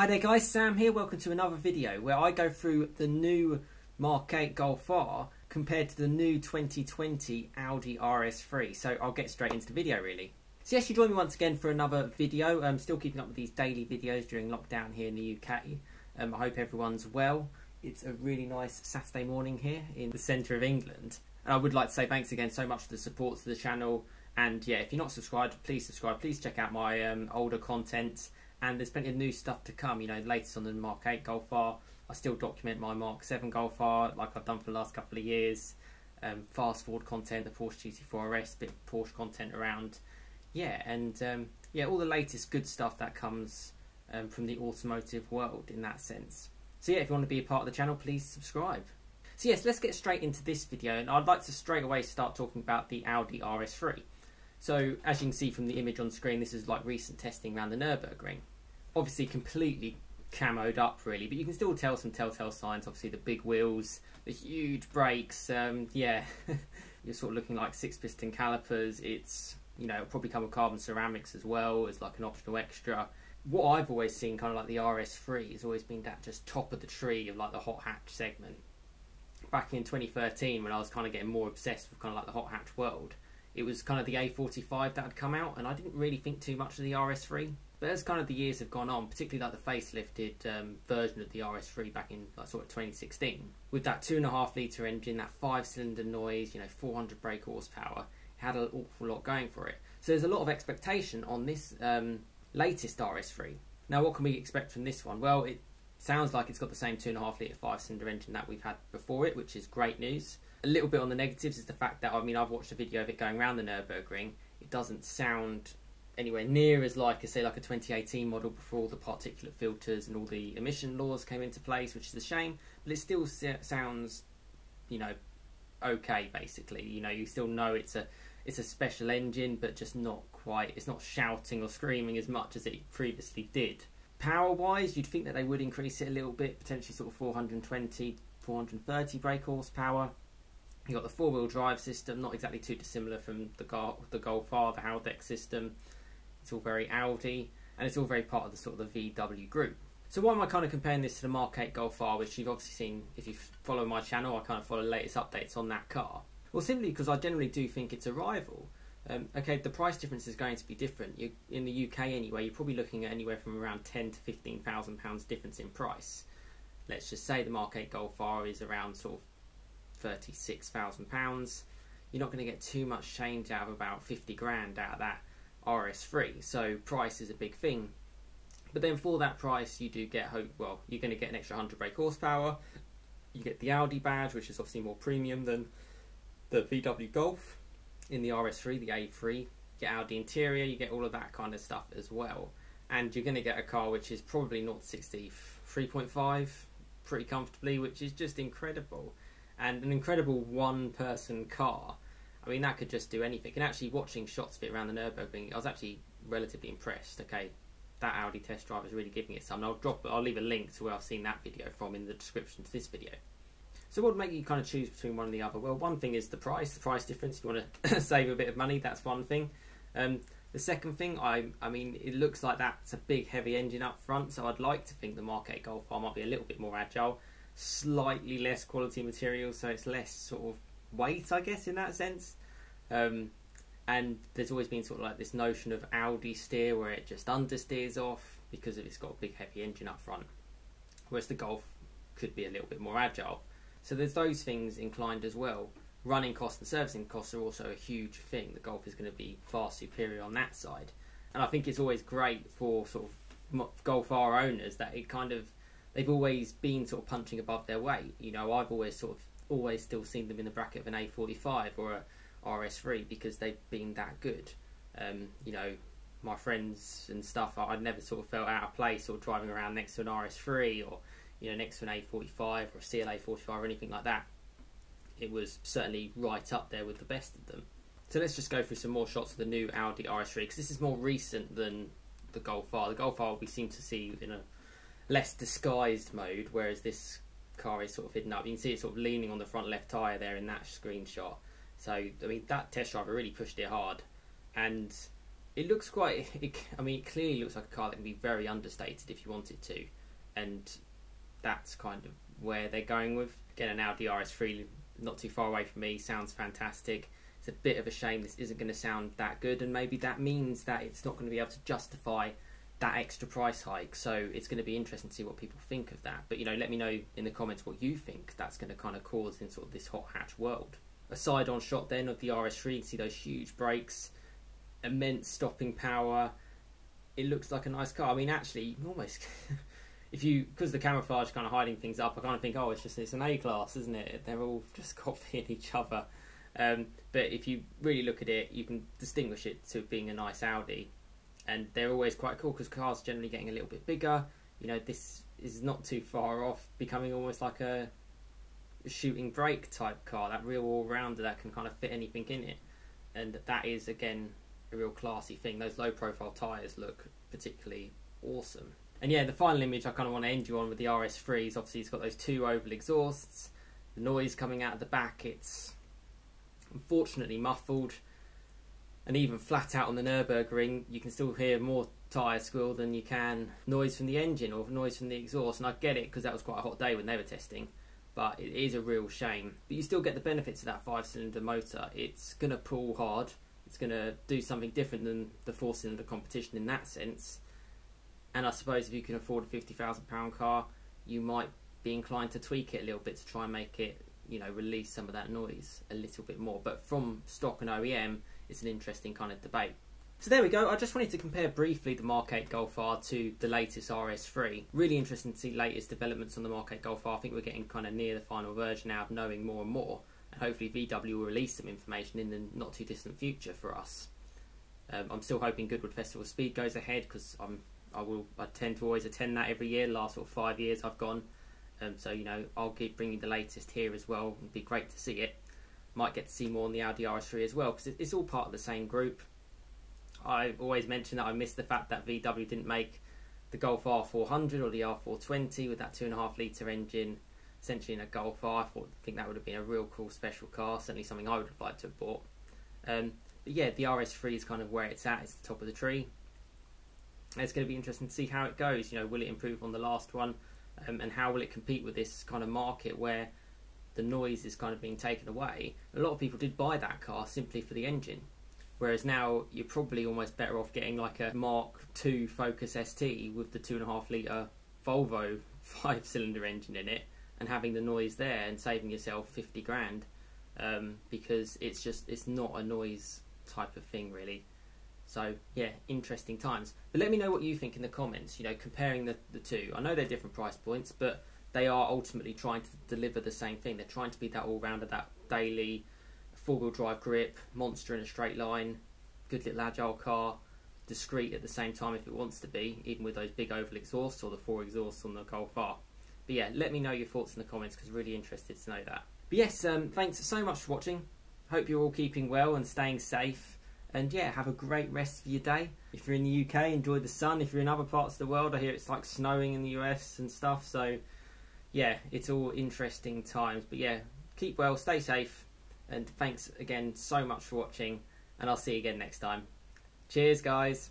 Hi there guys, Sam here. Welcome to another video where I go through the new Mk8 Golf R compared to the new 2020 Audi RS3. So I'll get straight into the video really. So yes, you join me once again for another video. I'm still keeping up with these daily videos during lockdown here in the UK. I hope everyone's well. It's a really nice Saturday morning here in the centre of England. And I would like to say thanks again so much for the support to the channel. And yeah, if you're not subscribed, please subscribe. Please check out my older content. And there's plenty of new stuff to come, you know, the latest on the Mk8 Golf R. I still document my Mk7 Golf R like I've done for the last couple of years. Fast forward content, the Porsche GT4 RS, bit of Porsche content around. Yeah, and yeah, all the latest good stuff that comes from the automotive world in that sense. So yeah, if you want to be a part of the channel, please subscribe. So yes, let's get straight into this video, and I'd like to straight away start talking about the Audi RS3. So as you can see from the image on screen, this is like recent testing around the Nürburgring. Obviously completely camoed up really, but you can still tell some telltale signs. Obviously the big wheels, the huge brakes, yeah, you're sort of looking like 6-piston calipers. It's, you know, it'll probably come with carbon ceramics as well as like an optional extra. What I've always seen kind of like the RS3 has always been that just top of the tree of like the hot hatch segment. Back in 2013 when I was kind of getting more obsessed with kind of like the hot hatch world, it was kind of the A45 that had come out, and I didn't really think too much of the RS3. But as kind of the years have gone on, particularly like the facelifted version of the RS3 back in like sort of 2016, with that 2.5 litre engine, that 5-cylinder noise, you know, 400 brake horsepower, it had an awful lot going for it. So there's a lot of expectation on this latest RS3. Now, what can we expect from this one? Well, it sounds like it's got the same 2.5 litre 5-cylinder engine that we've had before it, which is great news. A little bit on the negatives is the fact that, I mean, I've watched a video of it going around the Nürburgring. It doesn't sound anywhere near as like, say, like a 2018 model before all the particulate filters and all the emission laws came into place, which is a shame. But it still sounds, you know, okay. Basically, you know, you still know it's a special engine, but just not quite. It's not shouting or screaming as much as it previously did. Power-wise, you'd think that they would increase it a little bit, potentially sort of 420, 430 brake horsepower. You've got the 4-wheel drive system, not exactly too dissimilar from the Golf R, the Haldex system. It's all very Audi, and it's all very part of the sort of the VW group. So why am I kind of comparing this to the Mk8 Golf R, which you've obviously seen if you follow my channel? I kind of follow the latest updates on that car. Well, simply because I generally do think it's a rival. Okay, the price difference is going to be different. In the UK anyway, you're probably looking at anywhere from around £10,000 to £15,000 difference in price. Let's just say the Mk8 Golf R is around sort of £36,000. You're not going to get too much change out of about 50 grand out of that RS3, so price is a big thing. But then for that price you do get, well, you're going to get an extra 100 brake horsepower, you get the Audi badge, which is obviously more premium than the VW Golf in the RS3, the A3, you get Audi interior, you get all of that kind of stuff as well, and you're going to get a car which is probably 0 to 60 3.5 pretty comfortably, which is just incredible. And an incredible one-person car. I mean, that could just do anything. And actually, watching shots of it around the Nürburgring, I was actually relatively impressed. Okay, that Audi test drive is really giving it some. And I'll leave a link to where I've seen that video from in the description to this video. So what would make you kind of choose between one and the other? Well, one thing is the price difference. If you want to save a bit of money, that's one thing. The second thing, I mean, it looks like that's a big, heavy engine up front. So I'd like to think the Mk8 Golf R might be a little bit more agile. Slightly less quality material, so it's less sort of weight, I guess, in that sense. And there's always been sort of like this notion of Audi steer where it just understeers off because it's got a big heavy engine up front, whereas the Golf could be a little bit more agile. So there's those things inclined as well. Running costs and servicing costs are also a huge thing. The Golf is going to be far superior on that side, and I think it's always great for sort of Golf R owners that it kind of, they've always been sort of punching above their weight. You know, I've always still seen them in the bracket of an A45 or a RS3 because they've been that good. You know, my friends and stuff, I'd never sort of felt out of place or driving around next to an RS3 or, you know, next to an A45 or a CLA45 or anything like that. It was certainly right up there with the best of them. So let's just go through some more shots of the new Audi RS3 because this is more recent than the Golf R. The Golf R we seem to see in a less disguised mode, whereas this car is sort of hidden up. You can see it sort of leaning on the front left tyre there in that screenshot. So, I mean, that test driver really pushed it hard. And it looks quite, I mean, it clearly looks like a car that can be very understated if you wanted to, and that's kind of where they're going with. Again, an Audi RS3 not too far away from me, sounds fantastic. It's a bit of a shame this isn't going to sound that good, and maybe that means that it's not going to be able to justify that extra price hike. So it's going to be interesting to see what people think of that. But, you know, let me know in the comments what you think that's going to kind of cause in sort of this hot hatch world. A side-on shot then of the RS3, you can see those huge brakes, immense stopping power. It looks like a nice car. I mean, actually, you can almost if you, because the camouflage kind of hiding things up, I kind of think, oh, it's an A-class, isn't it? They're all just copying each other. But if you really look at it, you can distinguish it to being a nice Audi, and they're always quite cool because cars are generally getting a little bit bigger. You know, this is not too far off becoming almost like a shooting brake type car, that real all-rounder that can kind of fit anything in it, and that is again a real classy thing. Those low-profile tyres look particularly awesome. And yeah, the final image I kind of want to end you on with the RS3 is obviously it's got those two oval exhausts, the noise coming out of the back, it's unfortunately muffled, and even flat out on the Nürburgring you can still hear more tyre squeal than you can noise from the engine or noise from the exhaust. And I get it because that was quite a hot day when they were testing, but it is a real shame. But you still get the benefits of that 5-cylinder motor. It's going to pull hard, it's going to do something different than the 4-cylinder competition in that sense. And I suppose if you can afford a £50,000 car, you might be inclined to tweak it a little bit to try and make it, you know, release some of that noise a little bit more. But from stock and OEM, it's an interesting kind of debate. So there we go. I just wanted to compare briefly the Mk8 Golf R to the latest RS3. Really interesting to see latest developments on the Mk8 Golf R. I think we're getting kind of near the final version now of knowing more and more. And hopefully VW will release some information in the not too distant future for us. I'm still hoping Goodwood Festival Speed goes ahead because I tend to always attend that every year. Last sort of 5 years I've gone. So, you know, I'll keep bringing the latest here as well. It'd be great to see it. Might get to see more on the Audi RS3 as well, because it's all part of the same group. I always mention that I miss the fact that VW didn't make the Golf R400 or the R420 with that 2.5 litre engine, essentially in a Golf R. I think that would have been a real cool special car, certainly something I would have liked to have bought. But yeah, the RS3 is kind of where it's at. It's the top of the tree. And it's going to be interesting to see how it goes. You know, will it improve on the last one? And how will it compete with this kind of market where the noise is kind of being taken away? A lot of people did buy that car simply for the engine, whereas now you're probably almost better off getting like a Mark II Focus ST with the 2.5 litre Volvo 5-cylinder engine in it and having the noise there and saving yourself 50 grand, because it's not a noise type of thing really. So yeah, interesting times. But let me know what you think in the comments, you know, comparing the two. I know they're different price points, but they are ultimately trying to deliver the same thing. They're trying to be that all-rounder, that daily four-wheel drive grip, monster in a straight line, good little agile car, discreet at the same time if it wants to be, even with those big oval exhausts or the 4 exhausts on the Golf R. But yeah, let me know your thoughts in the comments because I'm really interested to know that. But yes, thanks so much for watching. Hope you're all keeping well and staying safe. And yeah, have a great rest of your day. If you're in the UK, enjoy the sun. If you're in other parts of the world, I hear it's like snowing in the US and stuff. So yeah, it's all interesting times. But yeah, keep well, stay safe. And thanks again so much for watching. And I'll see you again next time. Cheers, guys.